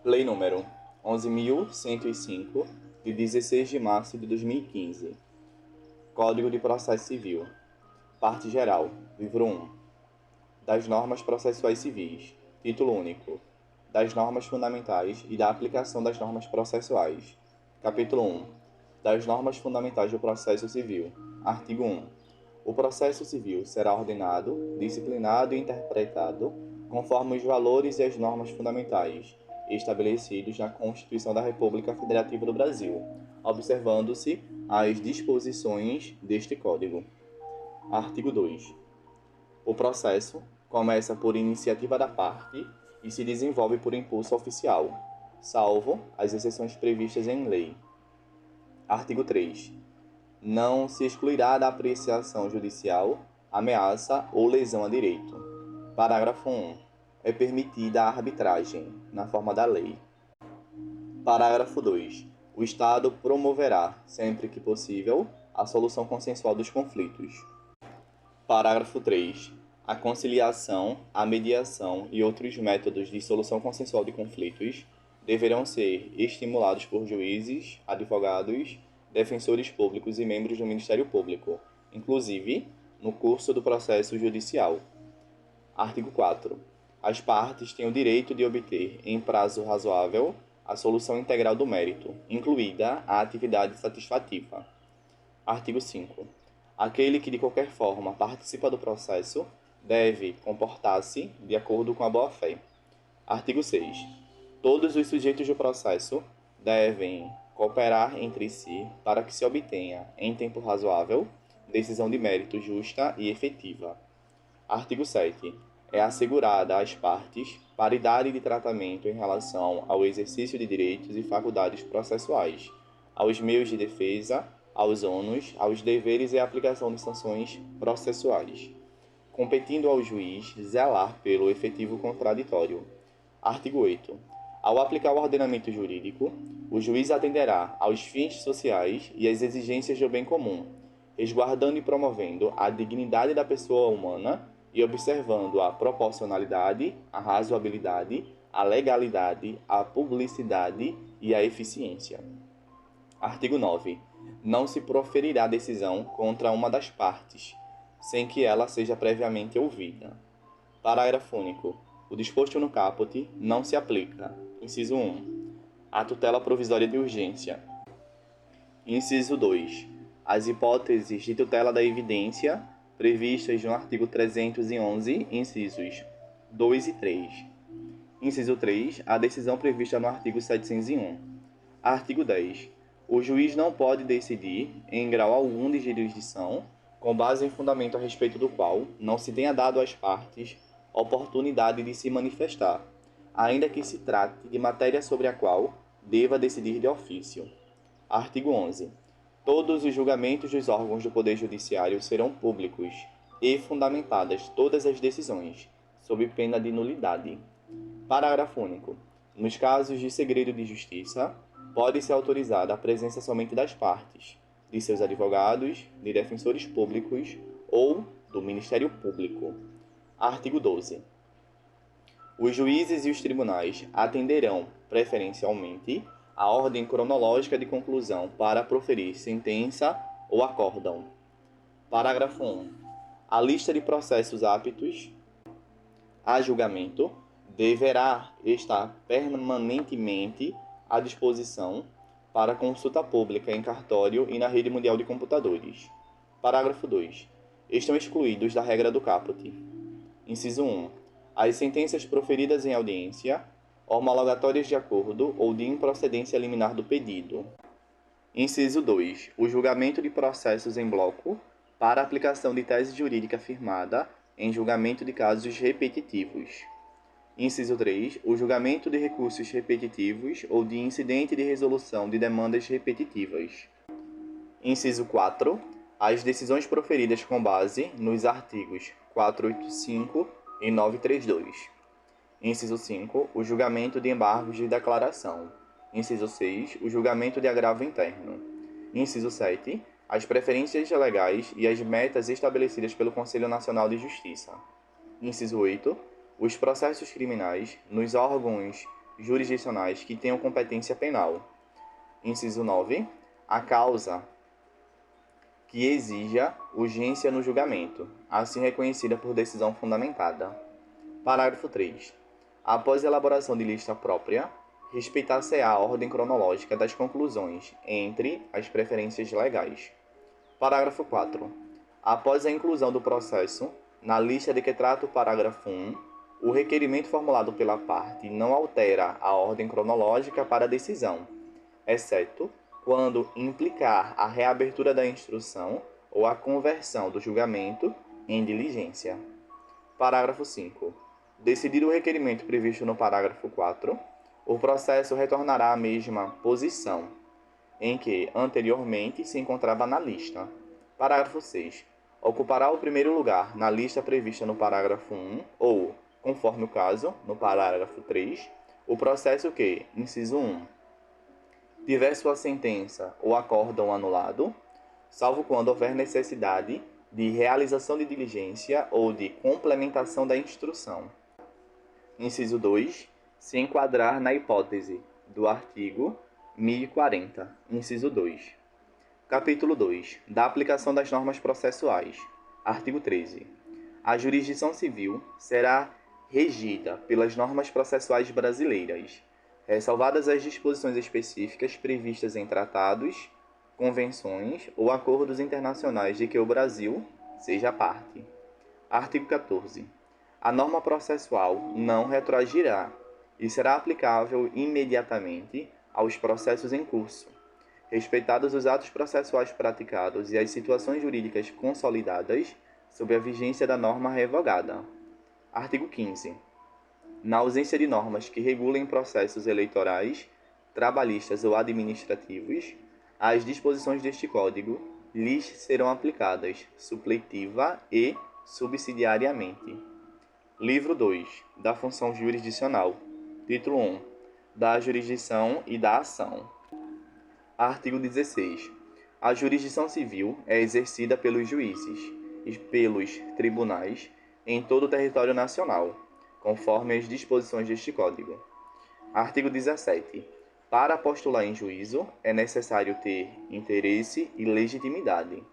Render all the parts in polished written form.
Lei número 11.105, de 16 de março de 2015. Código de Processo Civil. Parte geral. Livro 1. Das normas processuais civis. Título único. Das normas fundamentais e da aplicação das normas processuais. Capítulo 1. Das normas fundamentais do processo civil. Artigo 1. O processo civil será ordenado, disciplinado e interpretado conforme os valores e as normas fundamentais estabelecidos na Constituição da República Federativa do Brasil, observando-se as disposições deste Código. Artigo 2. O processo começa por iniciativa da parte e se desenvolve por impulso oficial, salvo as exceções previstas em lei. Artigo 3. Não se excluirá da apreciação judicial ameaça ou lesão a direito. Parágrafo 1. É permitida a arbitragem, na forma da lei. Parágrafo 2. O Estado promoverá, sempre que possível, a solução consensual dos conflitos. Parágrafo 3. A conciliação, a mediação e outros métodos de solução consensual de conflitos deverão ser estimulados por juízes, advogados, defensores públicos e membros do Ministério Público, inclusive no curso do processo judicial. Artigo 4. As partes têm o direito de obter, em prazo razoável, a solução integral do mérito, incluída a atividade satisfativa. Artigo 5. Aquele que de qualquer forma participa do processo deve comportar-se de acordo com a boa-fé. Artigo 6. Todos os sujeitos do processo devem cooperar entre si para que se obtenha, em tempo razoável, decisão de mérito justa e efetiva. Artigo 7. É assegurada às partes paridade de tratamento em relação ao exercício de direitos e faculdades processuais, aos meios de defesa, aos ônus, aos deveres e à aplicação de sanções processuais, competindo ao juiz zelar pelo efetivo contraditório. Artigo 8. Ao aplicar o ordenamento jurídico, o juiz atenderá aos fins sociais e às exigências do bem comum, resguardando e promovendo a dignidade da pessoa humana e observando a proporcionalidade, a razoabilidade, a legalidade, a publicidade e a eficiência. Artigo 9. Não se proferirá decisão contra uma das partes, sem que ela seja previamente ouvida. Parágrafo único. O disposto no caput não se aplica. Inciso 1. A tutela provisória de urgência. Inciso 2. As hipóteses de tutela da evidência previstas no artigo 311, incisos 2 e 3. Inciso 3. A decisão prevista no artigo 701. Artigo 10. O juiz não pode decidir, em grau algum de jurisdição, com base em fundamento a respeito do qual não se tenha dado às partes oportunidade de se manifestar, ainda que se trate de matéria sobre a qual deva decidir de ofício. Artigo 11. Todos os julgamentos dos órgãos do Poder Judiciário serão públicos e fundamentadas todas as decisões, sob pena de nulidade. Parágrafo único. Nos casos de segredo de justiça, pode ser autorizada a presença somente das partes, de seus advogados, de defensores públicos ou do Ministério Público. Artigo 12. Os juízes e os tribunais atenderão, preferencialmente, a ordem cronológica de conclusão para proferir sentença ou acórdão. Parágrafo 1. A lista de processos aptos a julgamento deverá estar permanentemente à disposição para consulta pública em cartório e na rede mundial de computadores. Parágrafo 2. Estão excluídos da regra do caput. Inciso 1. As sentenças proferidas em audiência, homologatórias de acordo ou de improcedência liminar do pedido. Inciso 2. O julgamento de processos em bloco para aplicação de tese jurídica firmada em julgamento de casos repetitivos. Inciso 3. O julgamento de recursos repetitivos ou de incidente de resolução de demandas repetitivas. Inciso 4. As decisões proferidas com base nos artigos 485 e 932. Inciso 5. O julgamento de embargos de declaração. Inciso 6. O julgamento de agravo interno. Inciso 7. As preferências legais e as metas estabelecidas pelo Conselho Nacional de Justiça. Inciso 8. Os processos criminais nos órgãos jurisdicionais que tenham competência penal. Inciso 9. A causa que exija urgência no julgamento, assim reconhecida por decisão fundamentada. Parágrafo 3. Após a elaboração de lista própria, respeitar-se-á a ordem cronológica das conclusões entre as preferências legais. Parágrafo 4. Após a inclusão do processo na lista de que trata o parágrafo 1, o requerimento formulado pela parte não altera a ordem cronológica para a decisão, exceto quando implicar a reabertura da instrução ou a conversão do julgamento em diligência. Parágrafo 5. Decidido o requerimento previsto no parágrafo 4, o processo retornará à mesma posição em que anteriormente se encontrava na lista. Parágrafo 6. Ocupará o primeiro lugar na lista prevista no parágrafo 1 ou, conforme o caso, no parágrafo 3, o processo que, inciso 1, tiver sua sentença ou acórdão anulado, salvo quando houver necessidade de realização de diligência ou de complementação da instrução. Inciso 2. Se enquadrar na hipótese do artigo 1040, inciso 2. Capítulo 2. Da aplicação das normas processuais. Artigo 13. A jurisdição civil será regida pelas normas processuais brasileiras, ressalvadas as disposições específicas previstas em tratados, convenções ou acordos internacionais de que o Brasil seja parte. Artigo 14. A norma processual não retroagirá e será aplicável imediatamente aos processos em curso, respeitados os atos processuais praticados e as situações jurídicas consolidadas sob a vigência da norma revogada. Artigo 15. Na ausência de normas que regulem processos eleitorais, trabalhistas ou administrativos, as disposições deste Código lhes serão aplicadas supletiva e subsidiariamente. Livro 2. Da função jurisdicional. Título 1. Da jurisdição e da ação. Artigo 16. A jurisdição civil é exercida pelos juízes e pelos tribunais em todo o território nacional, conforme as disposições deste Código. Artigo 17. Para postular em juízo, é necessário ter interesse e legitimidade.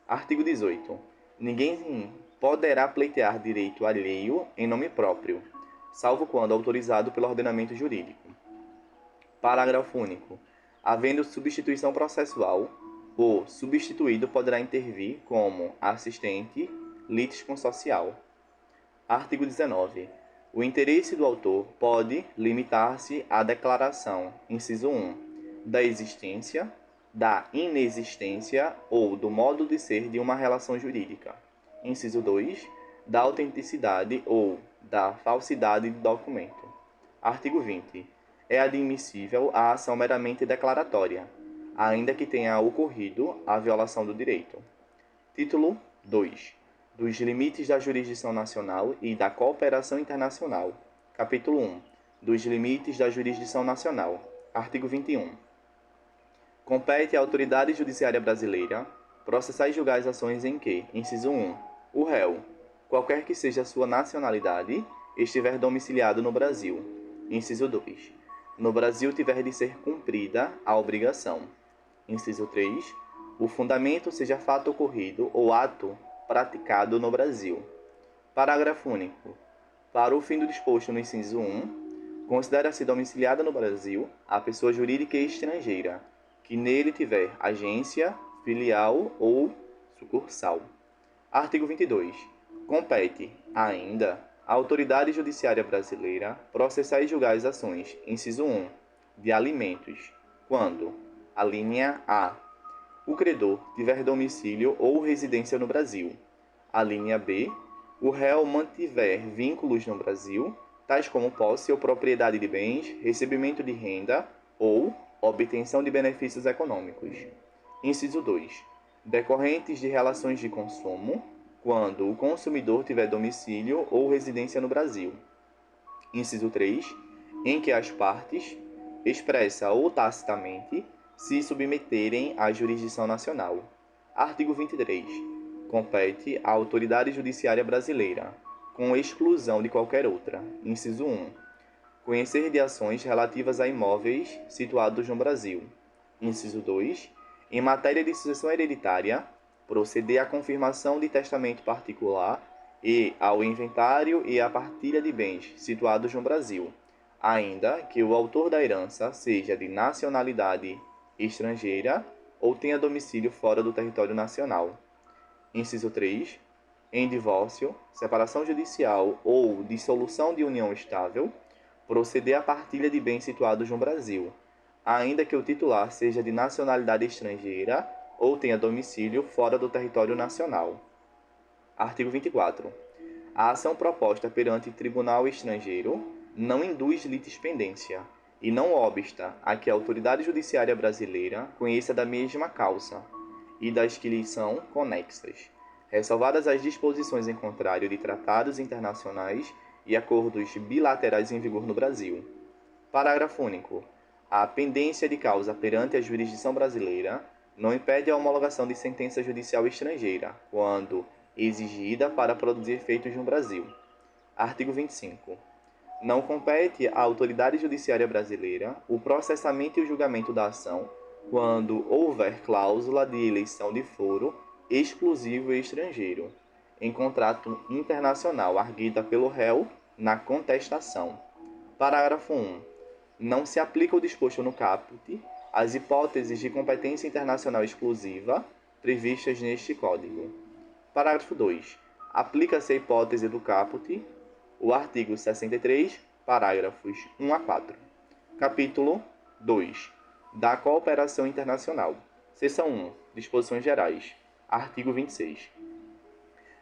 Artigo 18. Ninguém poderá pleitear direito alheio em nome próprio, salvo quando autorizado pelo ordenamento jurídico. Parágrafo único. Havendo substituição processual, o substituído poderá intervir como assistente litisconsocial. Artigo 19. O interesse do autor pode limitar-se à declaração, inciso 1, da existência, da inexistência ou do modo de ser de uma relação jurídica. Inciso 2, da autenticidade ou da falsidade do documento. Artigo 20. É admissível a ação meramente declaratória, ainda que tenha ocorrido a violação do direito. Título 2. Dos limites da jurisdição nacional e da cooperação internacional. Capítulo 1. Dos limites da jurisdição nacional. Artigo 21. Compete à autoridade judiciária brasileira processar e julgar as ações em que, inciso 1, o réu, qualquer que seja a sua nacionalidade, estiver domiciliado no Brasil. Inciso 2. No Brasil tiver de ser cumprida a obrigação. Inciso 3. O fundamento seja fato ocorrido ou ato praticado no Brasil. Parágrafo único. Para o fim do disposto no inciso 1, considera-se domiciliada no Brasil a pessoa jurídica estrangeira, que nele tiver agência, filial ou sucursal. Artigo 22. Compete, ainda, à autoridade judiciária brasileira processar e julgar as ações, inciso 1, de alimentos, quando, a linha A, o credor tiver domicílio ou residência no Brasil. A linha B, o réu mantiver vínculos no Brasil, tais como posse ou propriedade de bens, recebimento de renda ou obtenção de benefícios econômicos. Inciso 2. Decorrentes de relações de consumo, quando o consumidor tiver domicílio ou residência no Brasil. Inciso 3. Em que as partes, expressa ou tacitamente, se submeterem à jurisdição nacional. Artigo 23. Compete à autoridade judiciária brasileira, com exclusão de qualquer outra. Inciso 1. conhecer de ações relativas a imóveis situados no Brasil. Inciso 2. Em matéria de sucessão hereditária, proceder à confirmação de testamento particular e ao inventário e à partilha de bens situados no Brasil, ainda que o autor da herança seja de nacionalidade estrangeira ou tenha domicílio fora do território nacional. Inciso 3. Em divórcio, separação judicial ou dissolução de união estável, proceder à partilha de bens situados no Brasil, ainda que o titular seja de nacionalidade estrangeira ou tenha domicílio fora do território nacional. Artigo 24. A ação proposta perante tribunal estrangeiro não induz litispendência e não obsta a que a autoridade judiciária brasileira conheça da mesma causa e das que lhe são conexas, ressalvadas as disposições em contrário de tratados internacionais e acordos bilaterais em vigor no Brasil. Parágrafo único. A pendência de causa perante a jurisdição brasileira não impede a homologação de sentença judicial estrangeira, quando exigida para produzir efeitos no Brasil. Artigo 25. Não compete à autoridade judiciária brasileira o processamento e o julgamento da ação quando houver cláusula de eleição de foro exclusivo e estrangeiro, em contrato internacional arguida pelo réu na contestação. Parágrafo 1. Não se aplica o disposto no caput às hipóteses de competência internacional exclusiva previstas neste Código. Parágrafo 2. Aplica-se a hipótese do caput o artigo 63, parágrafos 1 a 4. Capítulo 2. Da cooperação internacional. Seção 1. Disposições gerais. Artigo 26.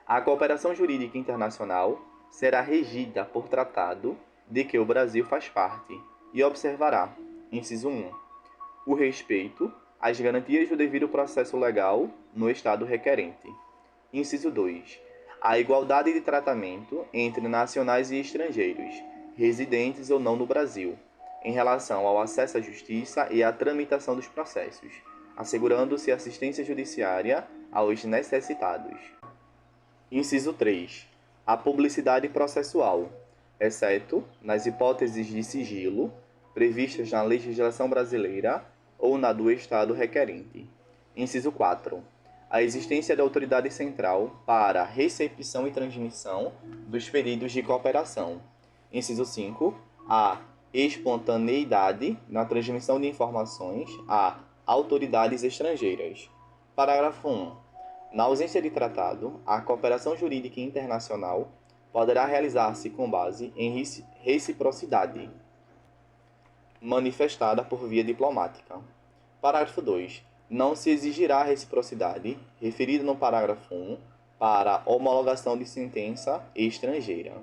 A cooperação jurídica internacional será regida por tratado de que o Brasil faz parte e observará, inciso 1, o respeito às garantias do devido processo legal no Estado requerente. Inciso 2. A igualdade de tratamento entre nacionais e estrangeiros, residentes ou não no Brasil, em relação ao acesso à justiça e à tramitação dos processos, assegurando-se assistência judiciária aos necessitados. Inciso 3. A publicidade processual, exceto nas hipóteses de sigilo previstas na legislação brasileira ou na do Estado requerente. Inciso 4. A existência da autoridade central para recepção e transmissão dos pedidos de cooperação. Inciso 5. A espontaneidade na transmissão de informações a autoridades estrangeiras. Parágrafo 1. Na ausência de tratado, a cooperação jurídica internacional poderá realizar-se com base em reciprocidade, manifestada por via diplomática. Parágrafo 2. Não se exigirá reciprocidade, referida no parágrafo 1, para homologação de sentença estrangeira.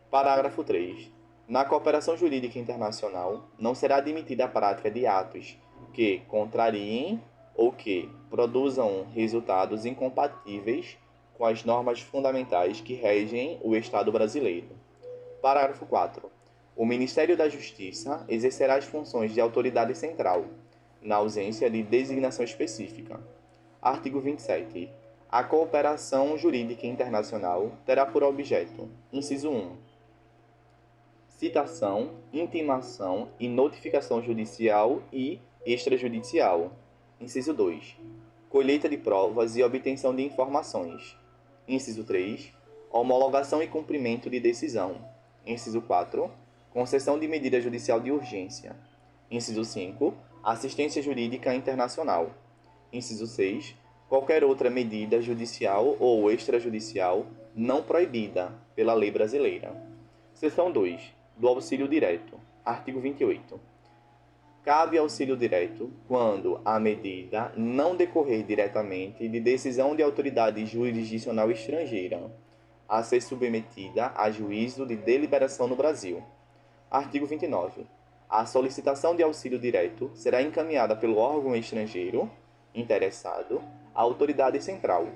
Parágrafo 3. Na cooperação jurídica internacional, não será admitida a prática de atos que contrariem ou que produzam resultados incompatíveis com as normas fundamentais que regem o Estado brasileiro. Parágrafo 4. O Ministério da Justiça exercerá as funções de autoridade central, na ausência de designação específica. Artigo 27. A cooperação jurídica internacional terá por objeto, inciso 1, citação, intimação e notificação judicial e extrajudicial. Inciso 2. Colheita de provas e obtenção de informações. Inciso 3. Homologação e cumprimento de decisão. Inciso 4. Concessão de medida judicial de urgência. Inciso 5. Assistência jurídica internacional. Inciso 6. Qualquer outra medida judicial ou extrajudicial não proibida pela lei brasileira. Seção 2. Do auxílio direto. Artigo 28. Cabe auxílio direto quando a medida não decorrer diretamente de decisão de autoridade jurisdicional estrangeira, a ser submetida a juízo de deliberação no Brasil. Artigo 29. A solicitação de auxílio direto será encaminhada pelo órgão estrangeiro interessado à autoridade central,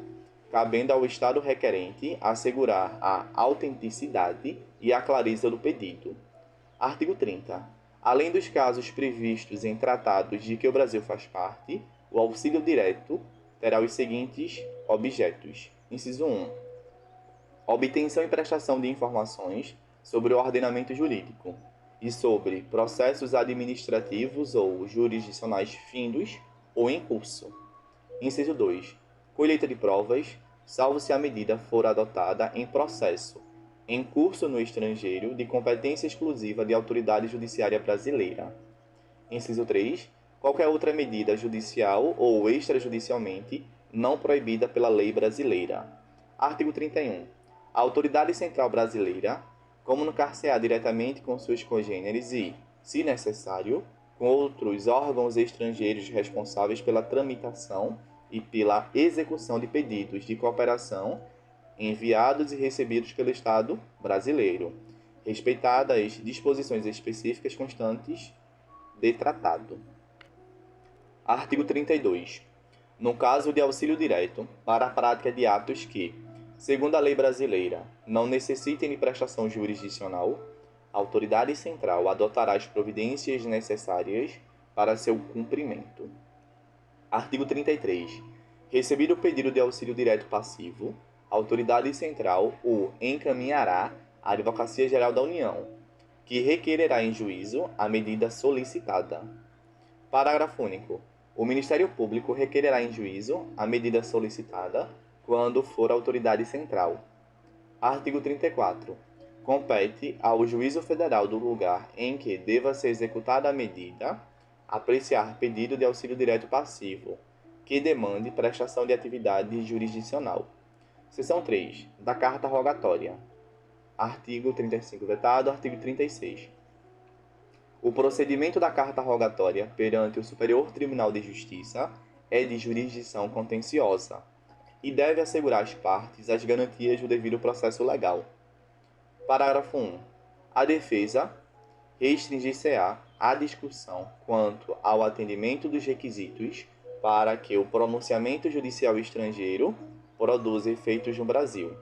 cabendo ao Estado requerente assegurar a autenticidade e a clareza do pedido. Artigo 30. Além dos casos previstos em tratados de que o Brasil faz parte, o auxílio direto terá os seguintes objetos. Inciso 1. Obtenção e prestação de informações sobre o ordenamento jurídico e sobre processos administrativos ou jurisdicionais findos ou em curso. Inciso 2. Colheita de provas, salvo se a medida for adotada em processo, em curso no estrangeiro, de competência exclusiva de autoridade judiciária brasileira. Inciso 3. Qualquer outra medida judicial ou extrajudicialmente não proibida pela lei brasileira. Artigo 31. A autoridade central brasileira comunicar-se-á diretamente com seus congêneres e, se necessário, com outros órgãos estrangeiros responsáveis pela tramitação e pela execução de pedidos de cooperação enviados e recebidos pelo Estado brasileiro, respeitadas disposições específicas constantes de tratado. Artigo 32. No caso de auxílio direto para a prática de atos que, segundo a lei brasileira, não necessitem de prestação jurisdicional, a autoridade central adotará as providências necessárias para seu cumprimento. Artigo 33. Recebido o pedido de auxílio direto passivo, a autoridade central o encaminhará à Advocacia Geral da União, que requererá em juízo a medida solicitada. Parágrafo único. O Ministério Público requererá em juízo a medida solicitada quando for autoridade central. Artigo 34. Compete ao Juízo Federal do lugar em que deva ser executada a medida apreciar pedido de auxílio direto passivo, que demande prestação de atividade jurisdicional. Seção 3. Da Carta Rogatória. Artigo 35 vetado. Artigo 36. O procedimento da carta rogatória perante o Superior Tribunal de Justiça é de jurisdição contenciosa e deve assegurar às partes as garantias do devido processo legal. Parágrafo 1. A defesa restringir-se-á à discussão quanto ao atendimento dos requisitos para que o pronunciamento judicial estrangeiro produza efeitos no Brasil.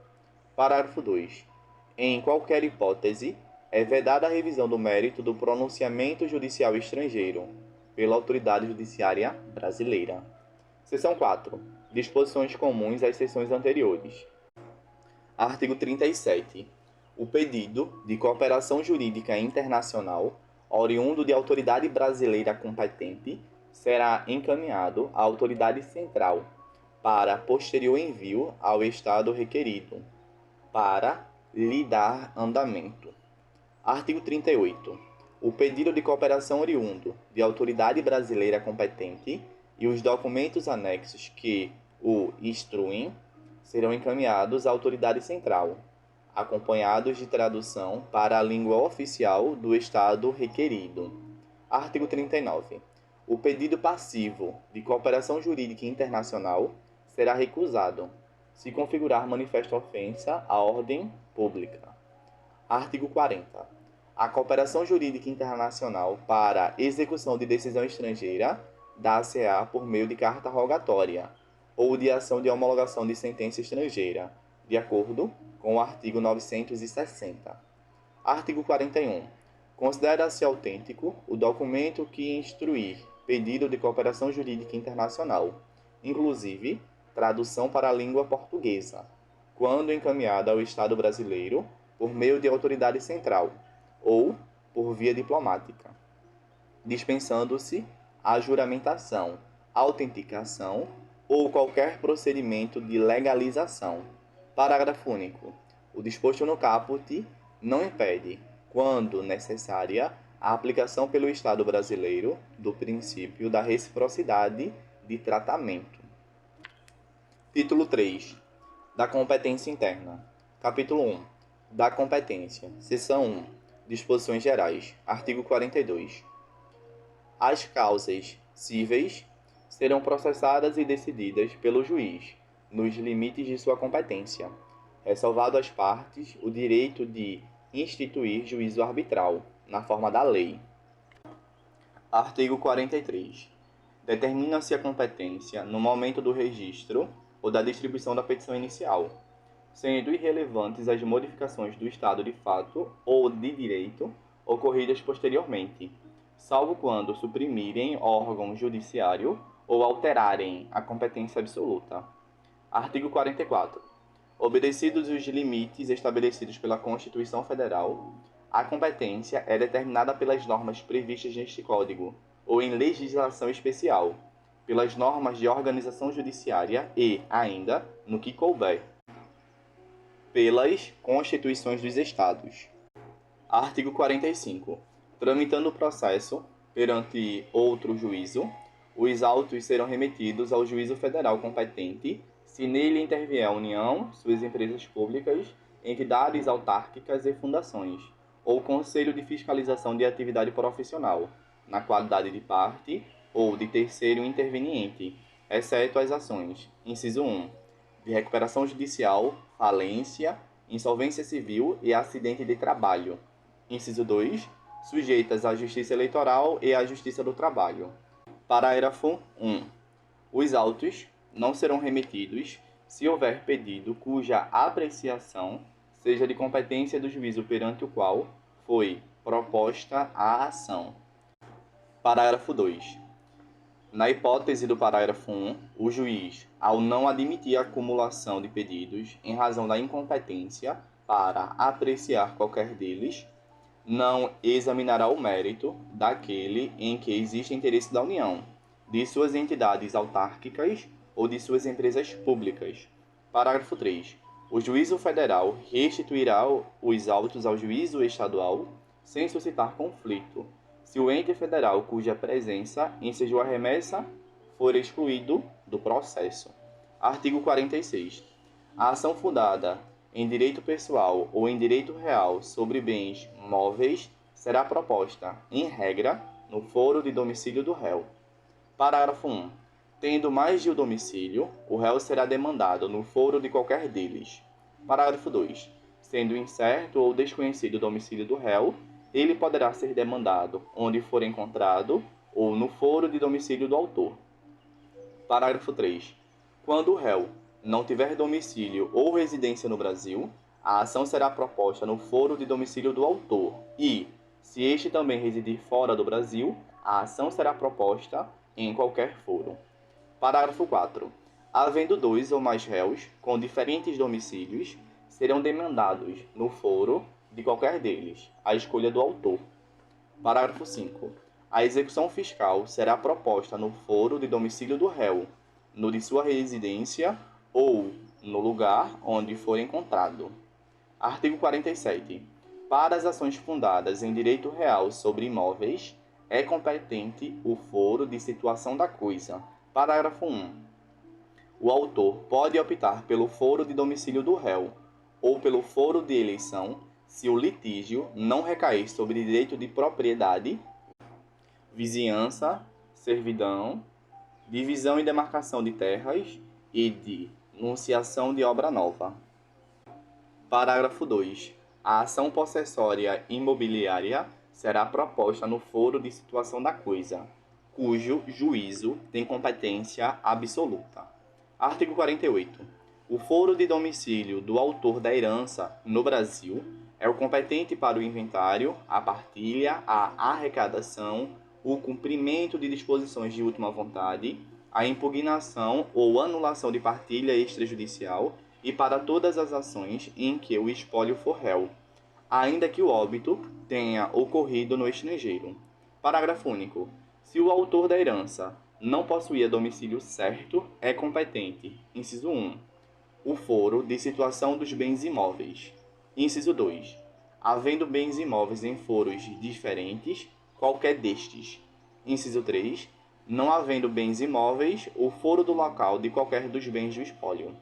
Parágrafo 2. Em qualquer hipótese, é vedada a revisão do mérito do pronunciamento judicial estrangeiro pela autoridade judiciária brasileira. Seção 4. Disposições comuns às seções anteriores. Artigo 37. O pedido de cooperação jurídica internacional, oriundo de autoridade brasileira competente, será encaminhado à autoridade central para posterior envio ao Estado requerido, para lhe dar andamento. Artigo 38. O pedido de cooperação oriundo de autoridade brasileira competente e os documentos anexos que o instruem serão encaminhados à autoridade central, acompanhados de tradução para a língua oficial do Estado requerido. Artigo 39. O pedido passivo de cooperação jurídica internacional será recusado, se configurar manifesta ofensa à ordem pública. Artigo 40. A cooperação jurídica internacional para execução de decisão estrangeira dá-se-á por meio de carta rogatória ou de ação de homologação de sentença estrangeira, de acordo com o artigo 960. Artigo 41. Considera-se autêntico o documento que instruir pedido de cooperação jurídica internacional, inclusive tradução para a língua portuguesa, quando encaminhada ao Estado brasileiro por meio de autoridade central ou por via diplomática, dispensando-se a juramentação, autenticação ou qualquer procedimento de legalização. Parágrafo único. O disposto no caput não impede, quando necessária, a aplicação pelo Estado brasileiro do princípio da reciprocidade de tratamento. Título 3. Da competência interna. Capítulo 1. Da competência. Seção 1. Disposições gerais. Artigo 42. As causas cíveis serão processadas e decididas pelo juiz, nos limites de sua competência, ressalvado às partes o direito de instituir juízo arbitral, na forma da lei. Artigo 43. Determina-se a competência no momento do registro ou da distribuição da petição inicial, sendo irrelevantes as modificações do estado de fato ou de direito ocorridas posteriormente, salvo quando suprimirem órgão judiciário ou alterarem a competência absoluta. Artigo 44. Obedecidos os limites estabelecidos pela Constituição Federal, A competência é determinada pelas normas previstas neste Código ou em legislação especial, pelas normas de organização judiciária e, ainda, no que couber, pelas Constituições dos Estados. Artigo 45. Tramitando o processo perante outro juízo, os autos serão remetidos ao juízo federal competente, se nele intervier a União, suas empresas públicas, entidades autárquicas e fundações, ou Conselho de Fiscalização de Atividade Profissional, na qualidade de parte ou de terceiro interveniente, exceto as ações, inciso 1, de recuperação judicial, falência, insolvência civil e acidente de trabalho. Inciso 2, sujeitas à Justiça Eleitoral e à Justiça do Trabalho. Parágrafo 1. Os autos não serão remetidos se houver pedido cuja apreciação seja de competência do juízo perante o qual foi proposta a ação. Parágrafo 2. Na hipótese do parágrafo 1, o juiz, ao não admitir a acumulação de pedidos em razão da incompetência para apreciar qualquer deles, não examinará o mérito daquele em que existe interesse da União, de suas entidades autárquicas ou de suas empresas públicas. Parágrafo 3. O juízo federal restituirá os autos ao juízo estadual sem suscitar conflito, se o ente federal cuja presença ensejou a remessa for excluído do processo. Artigo 46. A ação fundada em direito pessoal ou em direito real sobre bens móveis será proposta, em regra, no foro de domicílio do réu. Parágrafo 1. Tendo mais de um domicílio, o réu será demandado no foro de qualquer deles. Parágrafo 2. Sendo incerto ou desconhecido o domicílio do réu, ele poderá ser demandado onde for encontrado ou no foro de domicílio do autor. Parágrafo 3. Quando o réu não tiver domicílio ou residência no Brasil, a ação será proposta no foro de domicílio do autor e, se este também residir fora do Brasil, a ação será proposta em qualquer foro. Parágrafo 4. Havendo dois ou mais réus com diferentes domicílios, serão demandados no foro de qualquer deles, à escolha do autor. Parágrafo 5. A execução fiscal será proposta no foro de domicílio do réu, no de sua residência ou no lugar onde for encontrado. Artigo 47. Para as ações fundadas em direito real sobre imóveis, é competente o foro de situação da coisa. Parágrafo 1. O autor pode optar pelo foro de domicílio do réu ou pelo foro de eleição, se o litígio não recair sobre direito de propriedade, vizinhança, servidão, divisão e demarcação de terras e de nunciação de obra nova. Parágrafo 2. A ação possessória imobiliária será proposta no foro de situação da coisa, cujo juízo tem competência absoluta. Artigo 48. O foro de domicílio do autor da herança no Brasil é o competente para o inventário, a partilha, a arrecadação, o cumprimento de disposições de última vontade, a impugnação ou anulação de partilha extrajudicial e para todas as ações em que o espólio for réu, ainda que o óbito tenha ocorrido no estrangeiro. Parágrafo único. Se o autor da herança não possuía domicílio certo, é competente. Inciso 1. O foro de situação dos bens imóveis. Inciso 2. Havendo bens imóveis em foros diferentes, qualquer destes. Inciso 3. Não havendo bens imóveis, o foro do local de qualquer dos bens do espólio.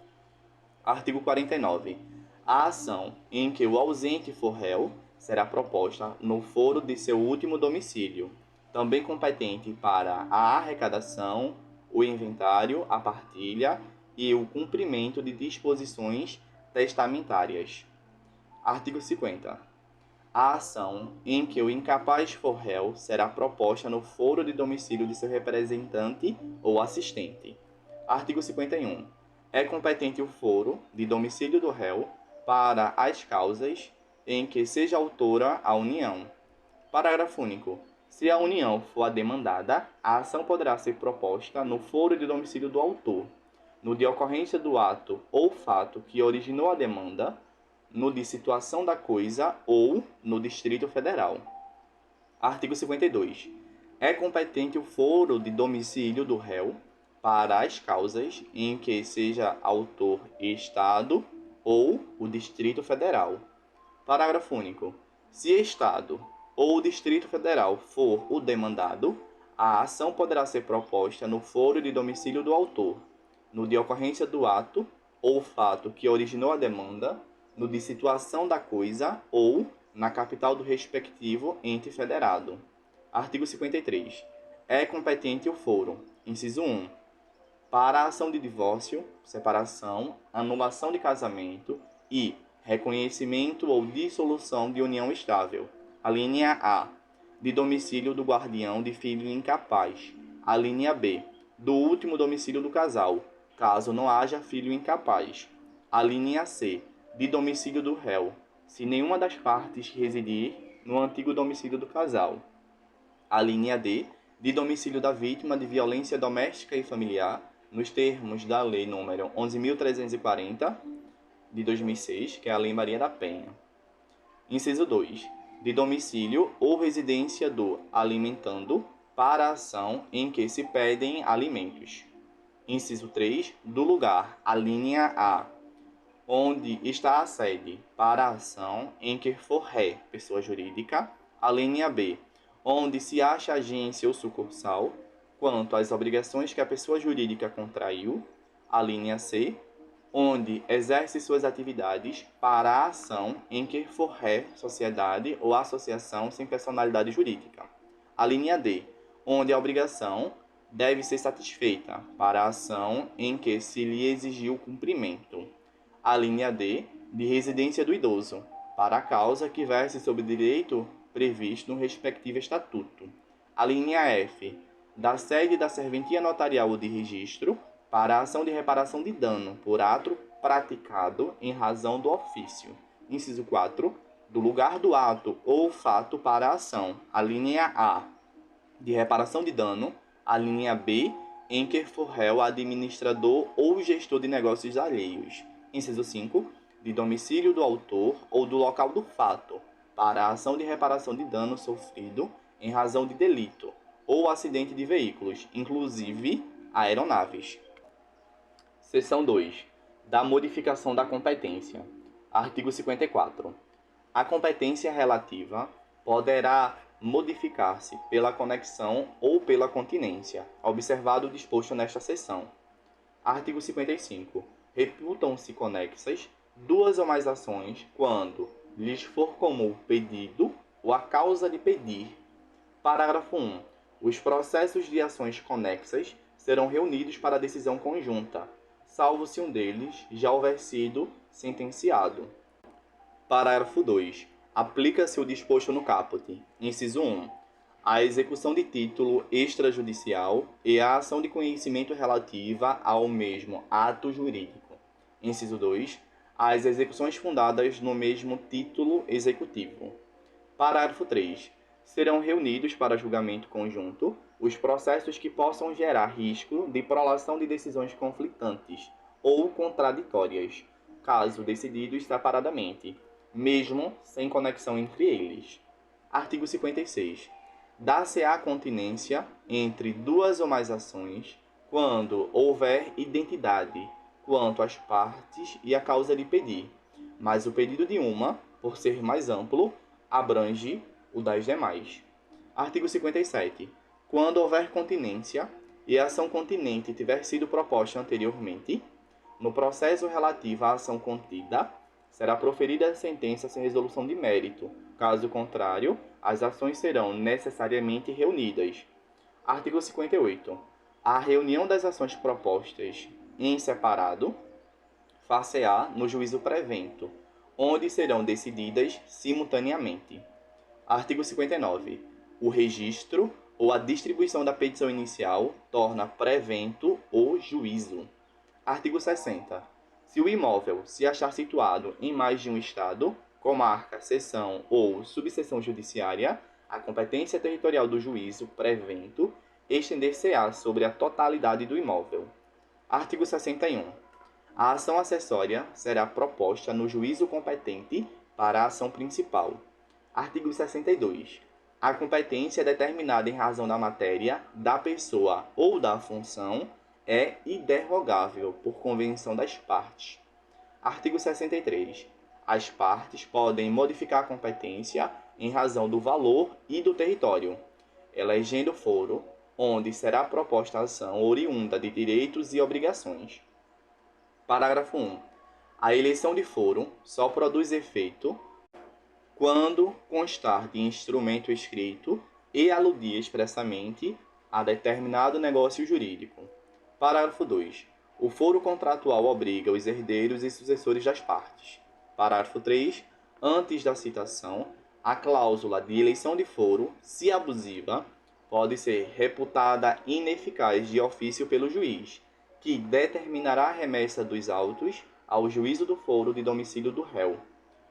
Artigo 49. A ação em que o ausente for réu será proposta no foro de seu último domicílio, também competente para a arrecadação, o inventário, a partilha e o cumprimento de disposições testamentárias. Artigo 50. A ação em que o incapaz for réu será proposta no foro de domicílio de seu representante ou assistente. Artigo 51. É competente o foro de domicílio do réu para as causas em que seja autora a União. Parágrafo único. Se a União for a demandada, a ação poderá ser proposta no foro de domicílio do autor, no de ocorrência do ato ou fato que originou a demanda, no de situação da coisa ou no Distrito Federal. Artigo 52. É competente o foro de domicílio do réu para as causas em que seja autor Estado ou o Distrito Federal. Parágrafo único. Se Estado ou o Distrito Federal for o demandado, a ação poderá ser proposta no foro de domicílio do autor, no de ocorrência do ato ou fato que originou a demanda, no de situação da coisa ou na capital do respectivo ente federado. Artigo 53. É competente o foro, inciso 1, para a ação de divórcio, separação, anulação de casamento e reconhecimento ou dissolução de união estável. A linha A, de domicílio do guardião de filho incapaz. A linha B, do último domicílio do casal, caso não haja filho incapaz. A linha C, de domicílio do réu, se nenhuma das partes residir no antigo domicílio do casal. A linha D, de domicílio da vítima de violência doméstica e familiar, nos termos da Lei nº 11.340, de 2006, que é a Lei Maria da Penha. Inciso 2. De domicílio ou residência do alimentando para a ação em que se pedem alimentos. Inciso 3. Do lugar, a linha A, onde está a sede para a ação em que for ré, pessoa jurídica. A linha B, onde se acha agência ou sucursal, quanto às obrigações que a pessoa jurídica contraiu. A linha C, onde exerce suas atividades para a ação em que for ré, sociedade ou associação sem personalidade jurídica. A linha D, onde a obrigação deve ser satisfeita para a ação em que se lhe exigiu o cumprimento. A linha D, de residência do idoso, para a causa que verse sobre o direito previsto no respectivo estatuto. A linha F, da sede da serventia notarial ou de registro, para a ação de reparação de dano por ato praticado em razão do ofício. Inciso 4. Do lugar do ato ou fato para a ação. A linha A, de reparação de dano. A linha B, em que for réu administrador ou gestor de negócios alheios. Inciso 5. De domicílio do autor ou do local do fato, para a ação de reparação de dano sofrido em razão de delito ou acidente de veículos, inclusive aeronaves. Seção 2. Da modificação da competência. Artigo 54. A competência relativa poderá modificar-se pela conexão ou pela continência, observado o disposto nesta seção. Artigo 55. Reputam-se conexas duas ou mais ações quando lhes for comum pedido ou a causa de pedir. Parágrafo 1. Os processos de ações conexas serão reunidos para decisão conjunta, salvo se um deles já houver sido sentenciado. Parágrafo 2. Aplica-se o disposto no caput. Inciso 1. A execução de título extrajudicial e a ação de conhecimento relativa ao mesmo ato jurídico. Inciso 2. As execuções fundadas no mesmo título executivo. Parágrafo 3. Serão reunidos para julgamento conjunto os processos que possam gerar risco de prolação de decisões conflitantes ou contraditórias, caso decididos separadamente, mesmo sem conexão entre eles. Artigo 56. Dá-se-á continência entre duas ou mais ações quando houver identidade quanto às partes e a causa de pedir, mas o pedido de uma, por ser mais amplo, abrange o das demais. Artigo 57. Quando houver continência e a ação continente tiver sido proposta anteriormente, no processo relativo à ação contida, será proferida a sentença sem resolução de mérito. Caso contrário, as ações serão necessariamente reunidas. Artigo 58. A reunião das ações propostas em separado far-se-á no juízo prevento, onde serão decididas simultaneamente. Artigo 59. O registro ou a distribuição da petição inicial torna prevento o juízo. Artigo 60. Se o imóvel se achar situado em mais de um estado, comarca, seção ou subseção judiciária, a competência territorial do juízo prevento estender-se-á sobre a totalidade do imóvel. Artigo 61. A ação acessória será proposta no juízo competente para a ação principal. Artigo 62. A competência determinada em razão da matéria, da pessoa ou da função é inderrogável por convenção das partes. Artigo 63. As partes podem modificar a competência em razão do valor e do território, elegendo foro onde será proposta a ação oriunda de direitos e obrigações. Parágrafo 1. A eleição de foro só produz efeito quando constar de instrumento escrito e aludir expressamente a determinado negócio jurídico. Parágrafo 2. O foro contratual obriga os herdeiros e sucessores das partes. Parágrafo 3. Antes da citação, a cláusula de eleição de foro, se abusiva, pode ser reputada ineficaz de ofício pelo juiz, que determinará a remessa dos autos ao juízo do foro de domicílio do réu.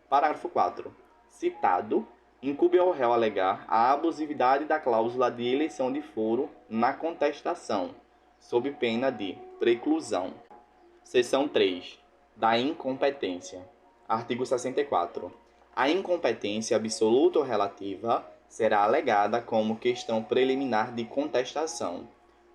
Parágrafo 4. Citado, incumbe ao réu alegar a abusividade da cláusula de eleição de foro na contestação, sob pena de preclusão. Seção 3. Da incompetência. Artigo 64. A incompetência absoluta ou relativa será alegada como questão preliminar de contestação.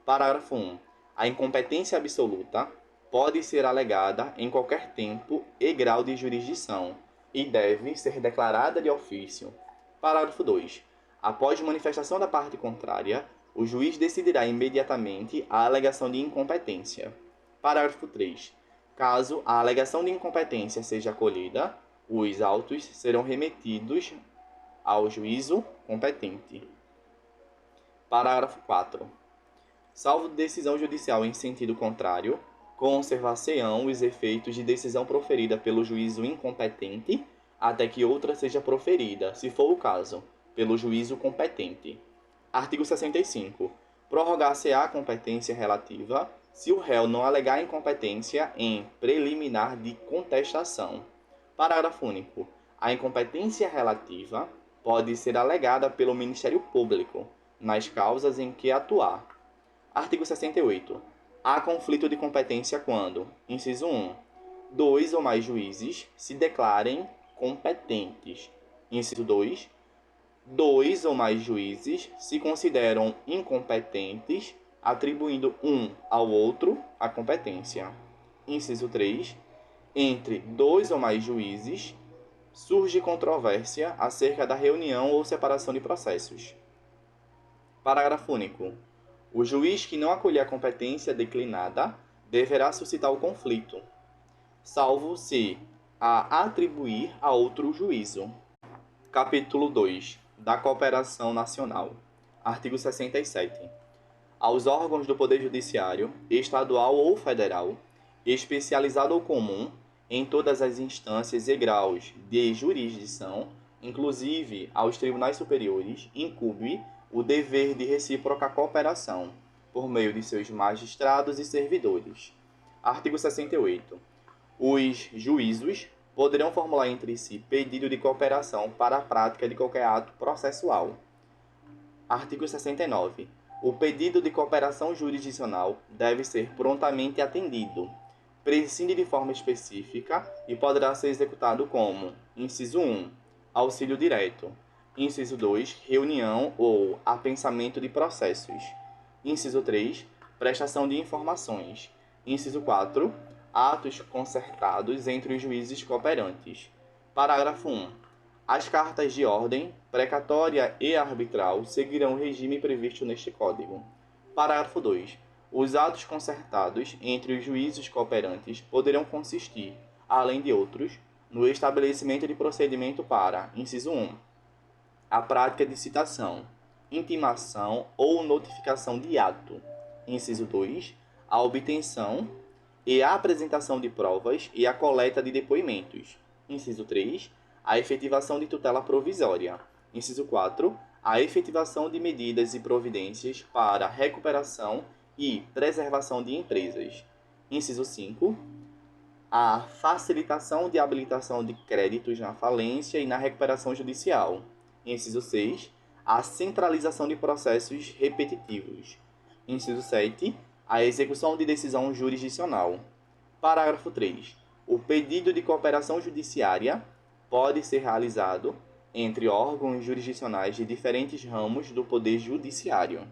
Parágrafo 1. A incompetência absoluta pode ser alegada em qualquer tempo e grau de jurisdição e deve ser declarada de ofício. Parágrafo 2. Após manifestação da parte contrária, o juiz decidirá imediatamente a alegação de incompetência. Parágrafo 3. Caso a alegação de incompetência seja acolhida, os autos serão remetidos ao juízo competente. Parágrafo 4. Salvo decisão judicial em sentido contrário, conservar-se-ão os efeitos de decisão proferida pelo juízo incompetente até que outra seja proferida, se for o caso, pelo juízo competente. Artigo 65. Prorrogar-se-á a competência relativa se o réu não alegar incompetência em preliminar de contestação. Parágrafo único. A incompetência relativa pode ser alegada pelo Ministério Público nas causas em que atuar. Artigo 68. Há conflito de competência quando, inciso 1, dois ou mais juízes se declarem competentes. Inciso 2, dois ou mais juízes se consideram incompetentes, atribuindo um ao outro a competência. Inciso 3, entre dois ou mais juízes surge controvérsia acerca da reunião ou separação de processos. Parágrafo único. O juiz que não acolher a competência declinada deverá suscitar o conflito, salvo se a atribuir a outro juízo. Capítulo 2. Da Cooperação Nacional. Artigo 67. Aos órgãos do Poder Judiciário, estadual ou federal, especializado ou comum, em todas as instâncias e graus de jurisdição, inclusive aos tribunais superiores, incumbe o dever de recíproca cooperação, por meio de seus magistrados e servidores. Artigo 68. Os juízos poderão formular entre si pedido de cooperação para a prática de qualquer ato processual. Artigo 69. O pedido de cooperação jurisdicional deve ser prontamente atendido, prescinde de forma específica e poderá ser executado como: inciso 1, auxílio direto; inciso 2, reunião ou apensamento de processos; inciso 3, prestação de informações; inciso 4, atos concertados entre os juízes cooperantes. Parágrafo 1. As cartas de ordem, precatória e arbitral seguirão o regime previsto neste Código. Parágrafo 2. Os atos concertados entre os juízes cooperantes poderão consistir, além de outros, no estabelecimento de procedimento para, inciso 1, a prática de citação, intimação ou notificação de ato; inciso 2, a obtenção e a apresentação de provas e a coleta de depoimentos; inciso 3, a efetivação de tutela provisória; inciso 4, a efetivação de medidas e providências para recuperação e preservação de empresas; inciso 5, a facilitação de habilitação de créditos na falência e na recuperação judicial; inciso 6, a centralização de processos repetitivos; inciso 7, a execução de decisão jurisdicional. Parágrafo 3. O pedido de cooperação judiciária pode ser realizado entre órgãos jurisdicionais de diferentes ramos do Poder Judiciário.